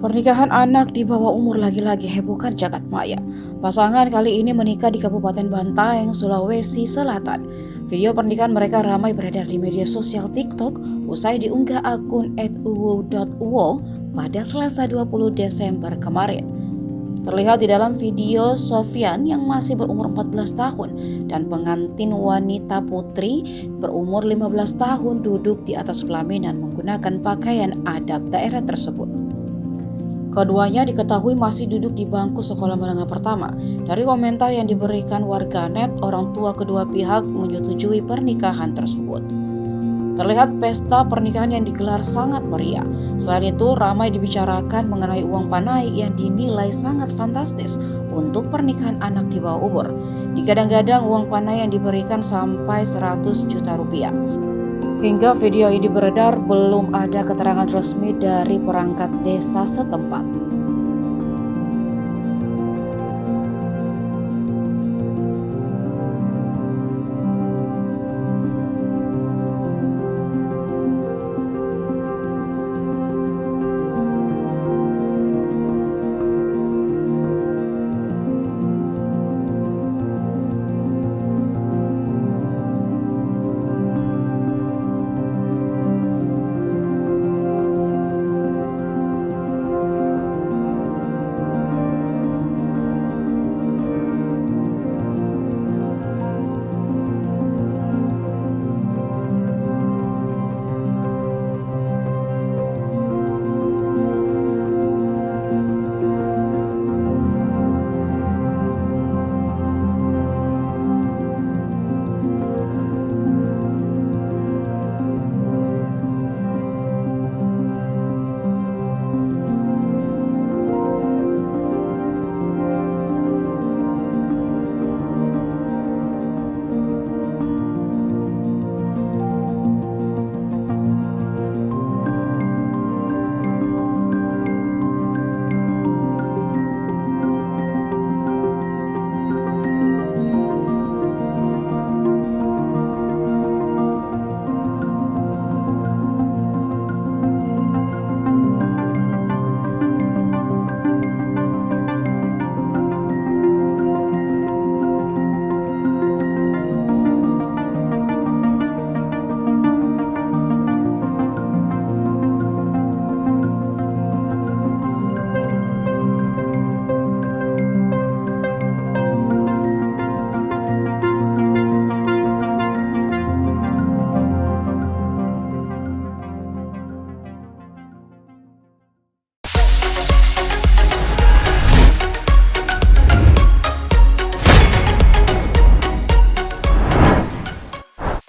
Pernikahan anak di bawah umur lagi-lagi hebohkan jagat maya. Pasangan kali ini menikah di Kabupaten Bantaeng, Sulawesi Selatan. Video pernikahan mereka ramai beredar di media sosial TikTok usai diunggah akun @uwu.uwo pada Selasa 20 Desember kemarin. Terlihat di dalam video Sofyan yang masih berumur 14 tahun dan pengantin wanita putri berumur 15 tahun duduk di atas pelaminan menggunakan pakaian adat daerah tersebut. Keduanya diketahui masih duduk di bangku sekolah menengah pertama. Dari komentar yang diberikan warganet, orang tua kedua pihak menyetujui pernikahan tersebut. Terlihat pesta pernikahan yang digelar sangat meriah. Selain itu, ramai dibicarakan mengenai uang panai yang dinilai sangat fantastis untuk pernikahan anak di bawah umur. Digadang-gadang uang panai yang diberikan sampai 100 juta rupiah. Hingga video ini beredar, belum ada keterangan resmi dari perangkat desa setempat.